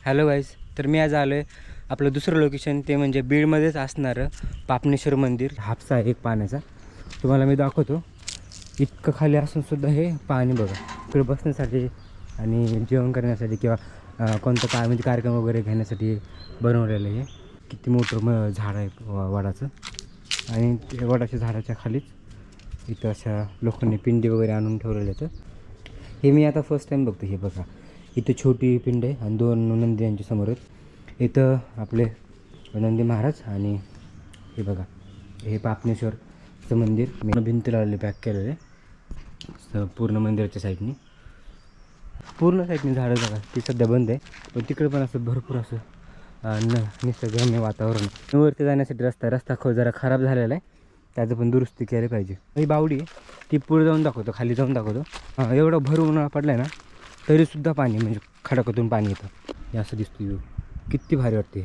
Hello guys, तर मी आज आलो आहे आपलं दुसरं लोकेशन, ते म्हणजे बीडमध्येच असणारं पापनेश्वर मंदिर. हापसा आहे एक पाण्याचा, तुम्हाला मी दाखवतो. इतकं खाली असूनसुद्धा हे पाणी बघा. इकडे बसण्यासाठी आणि जेवण करण्यासाठी किंवा कोणतं काय म्हणजे कार्यक्रम वगैरे घेण्यासाठी बनवलेलं आहे. किती मोठं झाड आहे वडाचं, आणि ते वडाच्या झाडाच्या खालीच इथं अशा लोकांनी पिंडी वगैरे आणून ठेवलेलं आहे. हे मी आता फर्स्ट टाईम बघतो. हे बघा, इथं छोटी पिंड आहे आणि दोन नंदी यांच्या समोर आहेत. इथं आपले नंदी महाराज, आणि हे बघा हे पापनेश्वरचं मंदिर. मी भिंत लावलेली पॅक केलेलं आहे पूर्ण मंदिराच्या साईडनी. पूर्ण साईडनी झाडं बघा, ती सध्या बंद आहे, पण तिकडे पण असं भरपूर असं निसर्गरम्य वातावरण. वरती जाण्यासाठी रस्ता जरा खराब झालेला आहे, त्याचं पण दुरुस्ती केली पाहिजे. ही बावडी आहे, ती पुढे जाऊन दाखवतो, खाली जाऊन दाखवतो. एवढं भरून उन्हाळा पडला आहे ना, तरीसुद्धा पाणी म्हणजे खडकातून पाणी येतं. हे असं दिसतं व्ह्यू, किती भारी वाटते.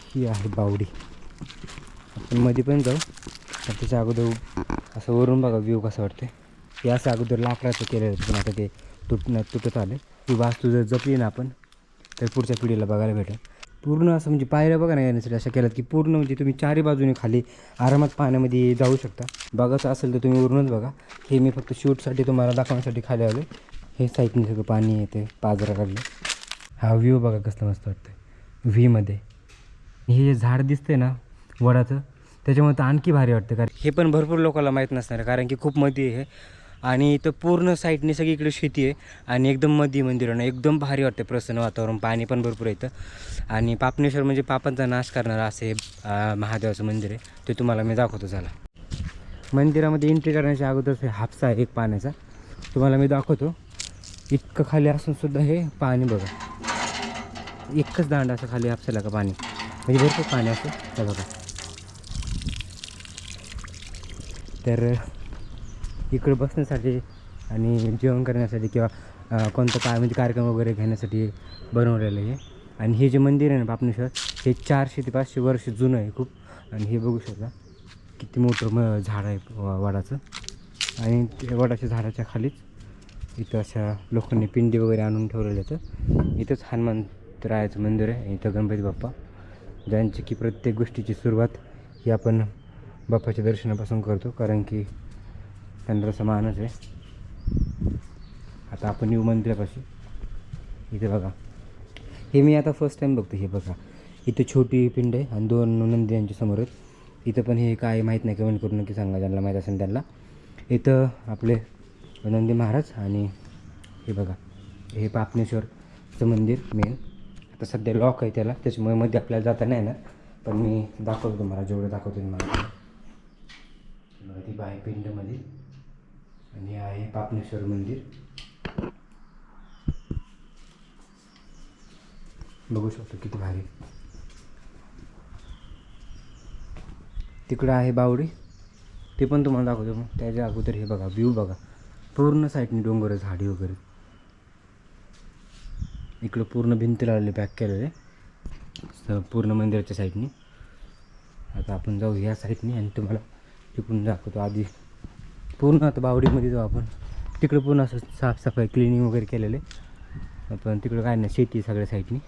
ही आहे बावडी. आपण मध्ये पण जाऊ, त्याच्या अगोदर असं वरून बघा व्ह्यू कसं वाटते. हे असं अगोदर लाकडाचं केलेलं होतं, पण आता ते तुटत आलं. ही वास्तू जर जपली ना आपण, तर पुढच्या पिढीला बघायला भेटेल. पूर्ण असं म्हणजे पायऱ्या बघा ना येण्यासाठी अशा केल्यात की पूर्ण म्हणजे तुम्ही चारी बाजूने खाली आरामात पाण्यामध्ये जाऊ शकता. बघायचं असेल तर तुम्ही वरूनच बघा. हे मी फक्त शूटसाठी तुम्हाला दाखवण्यासाठी खाली आलो. हे साईडने सगळं पाणी येते, पाजरा काढलं. हा व्ह्यू बघा कसलं मस्त वाटतं व्हीमध्ये. हे जे झाड दिसतंय ना वडाचं, त्याच्यामुळे तर आणखी भारी वाटतं. कारण हे पण भरपूर लोकांना माहीत नसणार, कारण की खूप मध्ये आहे. आणि इथं पूर्ण साईडने सगळीकडे शेती आहे, आणि एकदम मध्ये मंदिरानं एकदम भारी वाटतं, प्रसन्न वातावरण. पाणी पण भरपूर येतं. आणि पापनेश्वर म्हणजे पापांचा नाश करणारा असे महादेवाचं मंदिर आहे. ते तुम्हाला मी दाखवतो. झाला मंदिरामध्ये एंट्री करण्याच्या अगोदर हे हापसा आहे एक पाण्याचा, तुम्हाला मी दाखवतो. इतकं खाली असूनसुद्धा हे पाणी बघा. एकच दांड असं खाली हापसाला का पाणी, म्हणजे भरपूर पाणी असतं त्या बघा. तर इकडं बसण्यासाठी आणि जेवण करण्यासाठी किंवा कोणतं काय म्हणजे कार्यक्रम वगैरे घेण्यासाठी बनवलेलं आहे. आणि हे जे मंदिर आहे ना पापनेश्वर, हे 400 ते 500 वर्ष जुनं आहे खूप. आणि हे बघू शकता किती मोठं झाड आहे वडाचं, आणि ते वडाच्या झाडाच्या खालीच इथं अशा लोकांनी पिंडी वगैरे आणून ठेवलेलं होतं. इथंच हनुमंतरायाचं मंदिर आहे. इथं गणपती बाप्पा, ज्यांची की प्रत्येक गोष्टीची सुरुवात ही आपण बाप्पाच्या दर्शनापासून करतो, कारण की त्यांना तसा मानच आहे. आता आपण येऊ मंदिरापाशी. इथे बघा, हे मी आता फर्स्ट टाईम बघतो. हे बघा, इथं छोटी पिंड आहे आणि दोन नंदी यांच्या समोर आहेत. इथं पण हे काय माहीत नाही, कमेंट करून नक्की सांगा ज्यांना माहीत असेल त्यांना. इथं आपले नंदी महाराज, आणि हे बघा हे पापनेश्वरचं मंदिर मेन. आता सध्या लॉक आहे त्याला, त्याच्यामुळे मध्ये आपल्याला जाता नाही ना, पण मी दाखवतो तुम्हाला जेवढं दाखवतो मला. ती बाय पिंडमध्ये, आणि आहे पापनेश्वर मंदिर. बघू शकतो किती भारी. तिकडं आहे बावडी, ते पण तुम्हाला दाखवतो. मग त्याच्या अगोदर हे बघा व्ह्यू बघा, पूर्ण साईडने डोंगर, झाडी वगैरे. इकडं पूर्ण भिंत लावलेली पॅक केलेलं आहे पूर्ण मंदिराच्या साईडनी. आता आपण जाऊ ह्या साईडनी आणि तुम्हाला तिकडून दाखवतो. आधी पूर्ण आता बावडीमध्ये जाऊ आपण. तिकडं पूर्ण असं साफसफाई क्लिनिंग वगैरे केलेलं आहे, पण तिकडं काय नाही, शेती सगळ्या साईडनी.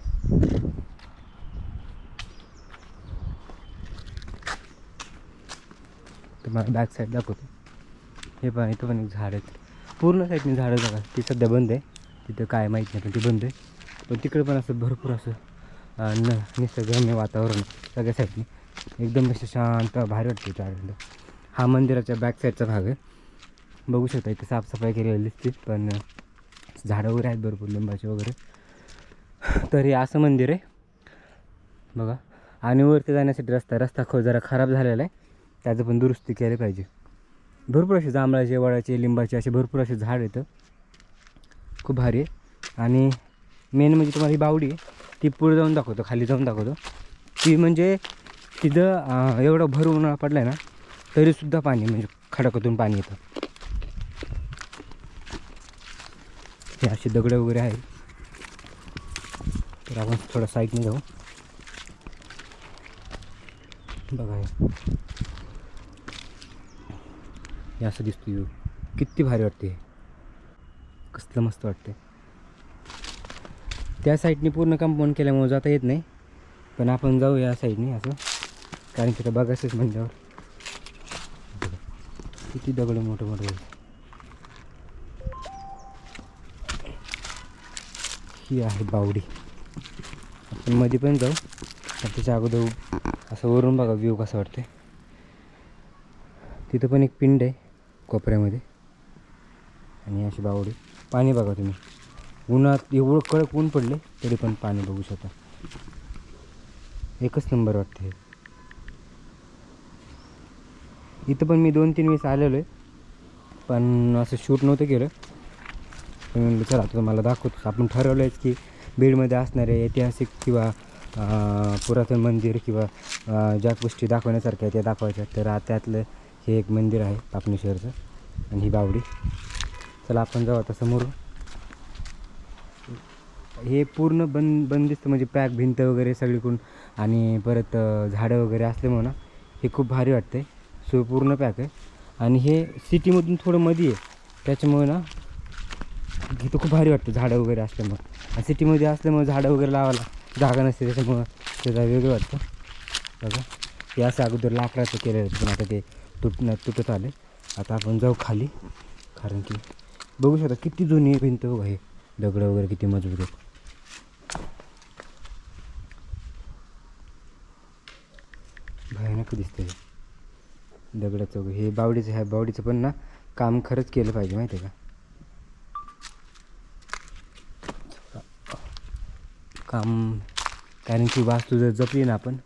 तुम्हाला बॅक साईड दाखवतो. हे पण इथं पण एक झाड आहेत, पूर्ण साईडनी झाडं बघा. ती सध्या बंद आहे, तिथं काय माहीत नाही, पण ती बंद आहे. पण तिकडे पण असं भरपूर असं निसर्गरम्य वातावरण सगळ्या साईडनी. एकदम असं शांत भारी वाटते चाललं. हा मंदिराच्या बॅक साईडचा भाग आहे. बघू शकता इथे साफसफाई केलेली दिसते, पण झाडं वगैरे आहेत भरपूर, लिंबाचे वगैरे. तर हे असं मंदिर आहे बघा. आणि वरती जाण्यासाठी रस्ता जरा खराब झालेला आहे, त्याचं पण दुरुस्ती केली पाहिजे. भरपूर असे जांभळाचे, वडाचे, लिंबाचे असे भरपूर असे झाड येतं, खूप भारी आहे. आणि मेन म्हणजे तुम्हाला ही बावडी आहे, ती पुढे जाऊन दाखवतो, खाली जाऊन दाखवतो. ती म्हणजे तिथं एवढं भरून उन्हाळा पडला आहे ना, तरीसुद्धा पाणी म्हणजे खडकातून पाणी येतं. हे असे दगडं वगैरे आहे. तर आपण थोडं साईडने जाऊ. बघा हे असं दिसतो व्ह्यू, किती भारी वाटते, कसलं मस्त वाटते. त्या साईडने पूर्ण कंपाऊंड केल्यामुळे जाता येत नाही, पण आपण जाऊ या साईडने असं, कारण की तर बघायचंच म्हणल्यावर किती दगड मोठं मोठं. ही आहे बावडी. आपण मध्ये पण जाऊ, पण त्याच्या अगोदर असं वरून बघा व्ह्यू कसं वाटते. तिथं पण एक पिंड आहे कोपऱ्यामध्ये, आणि अशी बावडी. पाणी बघा तुम्ही, उन्हात एवढं कडक ऊन पडले तरी पण पाणी बघू शकता. एकच नंबर वाटते. इथं पण मी 2-3 वेळेस आलेलो आहे, पण असं शूट नव्हतं केलं. पण म्हणलं चला आता तुम्हाला दाखवतो. आपण ठरवलं आहेच की बीडमध्ये असणारे ऐतिहासिक किंवा पुरातन मंदिर किंवा ज्या गोष्टी दाखवण्यासारख्या त्या दाखवायच्या. तर त्यातलं हे एक मंदिर आहे पापनेश्वरचं, आणि ही बावडी. चला आपण जाऊ आता समोर. हे पूर्ण बंदिस्त म्हणजे पॅक भिंत वगैरे सगळीकडून, आणि परत झाडं वगैरे असल्यामुळे ना हे खूप भारी वाटते. सो पूर्ण पॅक आहे, आणि हे सिटीमधून थोडं मध्ये आहे, त्याच्यामुळे ना इथं खूप भारी वाटतं झाडं वगैरे असल्यामुळं. आणि सिटीमध्ये असल्यामुळे झाडं वगैरे लावायला जागा नसते, त्याच्यामुळं त्याला वेगळं वाटतं. बघा हे असं अगोदर लाकडाचं केलं होतं, पण आता ते तुटत आले. आता आपण जाऊ खाली, कारण की बघू शकता किती जुनी भिंत बघा. हे दगडं वगैरे किती मजबूत आहेत. भयानक दिसतं हे दगडाचं वगैरे. हे बावडीचं, ह्या बावडीचं पण ना काम खरंच केलं पाहिजे, माहिती आहे का. काम, कारण की वास्तू जर जपली ना आपण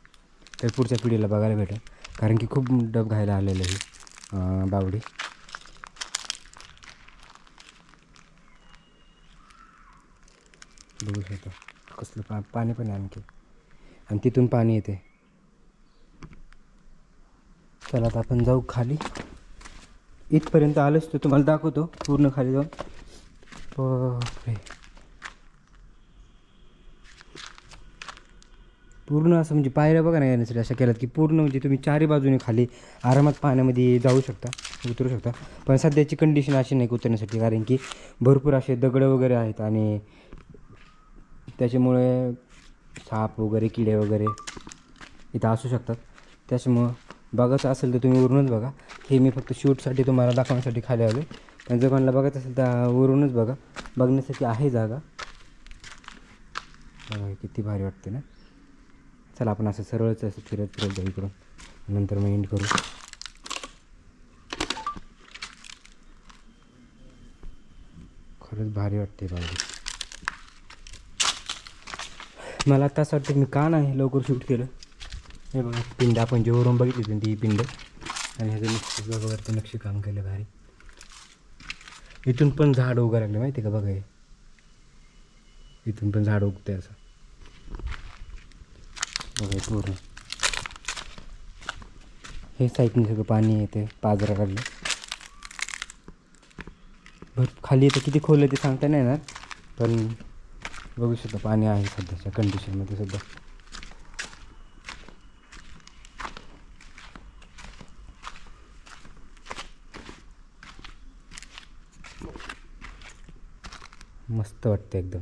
तर पुढच्या पिढीला बघायला भेटेल, कारण की खूप डब घायला आलेलं आहे बावडी. बघू शकता कसलं पाणी पण आहे आणखी, आणि तिथून पाणी येते. चला आता आपण जाऊ खाली. इथपर्यंत आलोच तर तुम्हाला दाखवतो पूर्ण खाली जाऊन. पूर्ण असं म्हणजे पायऱ्या बघा ना येण्यासाठी अशा केल्यात की पूर्ण म्हणजे तुम्ही चारी बाजूने खाली आरामात पाण्यामध्ये जाऊ शकता, उतरू शकता. पण सध्याची कंडिशन अशी नाही उतरण्यासाठी, कारण की भरपूर असे दगड वगैरे आहेत, आणि त्याच्यामुळे साप वगैरे किडे वगैरे इथं असू शकतात. त्याच्यामुळं बघायचं असेल तर तुम्ही वरूनच बघा. हे मी फक्त शूटसाठी तुम्हाला दाखवण्यासाठी खाली आलो, पण जर कोणाला बघायचं असेल तर वरूनच बघा. बघण्यासाठी आहे जागा. बघा किती भारी वाटते ना. चला आपण असं सरळच असं फिरत जाऊ इकडून, नंतर मग एंड करू. खरंच भारी वाटते बाबा. मला आता असं वाटतं मी का नाही लवकर शूट केलं. हे बघा पिंड आपण जे वरून बघितली ती पिंड, आणि ह्याचं नक्षीवरती नक्षीकाम केलं भारी. इथून पण झाड उगा लागले माहिती का. बघा हे इथून पण झाड उगते असं. बघा पूर्ण हे साईडने सगळं पाणी येते, पाजरा काढलं. खाली येतं किती खोल ते सांगता नाही येणार, पण बघू शकता पाणी आहे सध्याच्या कंडिशनमध्ये सुद्धा. मस्त वाटतं एकदम.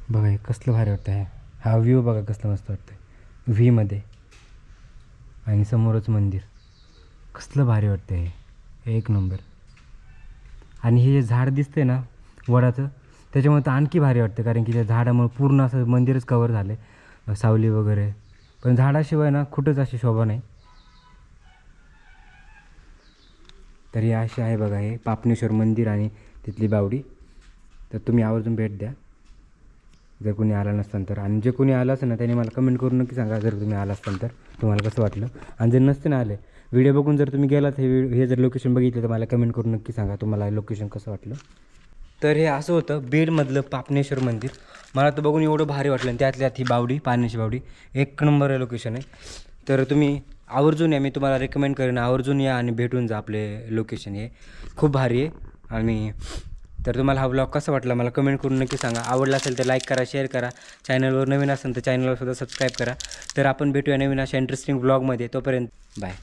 बघा हे कसलं भारी वाटतं आहे. हा व्ह्यू बघा कसलं मस्त वाटतं आहे व्हीमध्ये, आणि समोरच मंदिर. कसलं भारी वाटतं हे, एक नंबर. आणि हे जे झाड दिसतंय ना वडाचं, त्याच्यामुळे तर आणखी भारी वाटतं, कारण की त्या झाडामुळे पूर्ण असं मंदिरच कवर झालं आहे, सावली वगैरे. पण झाडाशिवाय ना कुठंच अशी शोभा नाही. तर हे असे आहे बघा हे पापनेश्वर मंदिर आणि तिथली बावडी. तर तुम्ही आवर्जून भेट द्या जर कोणी आला नसताना तर. आणि जे कोणी आलं असेल ना त्याने मला कमेंट करून नक्की सांगा जर तुम्ही आला असताना तर तुम्हाला कसं वाटलं. आणि जर नसते ना आले व्हिडिओ बघून जर तुम्ही गेलात हे जर लोकेशन बघितलं तर मला कमेंट करून नक्की सांगा तुम्हाला लोकेशन कसं वाटलं. तर हे असं होतं बीडमधलं पापनेश्वर मंदिर. मला तर बघून एवढं भारी वाटलं, आणि त्यातल्यात ही बावडी, पाण्याची बावडी एक नंबर लोकेशन आहे. तर तुम्ही आवर्जून या, मी तुम्हाला रेकमेंड करेन आवर्जून या आणि भेटून जा. आपले लोकेशन हे खूप भारी आहे. आणि तर तुम्हाला हा व्लॉग कसा वाटला मला कमेंट करून नक्की सांगा. आवडला असेल तर लाईक करा, शेअर करा. चॅनलवर नवीन असेल तर चॅनलवर सुद्धा सबस्क्राईब करा. तर आपण भेटूया नवीन अशा इंटरेस्टिंग व्लॉगमध्ये. तोपर्यंत बाय.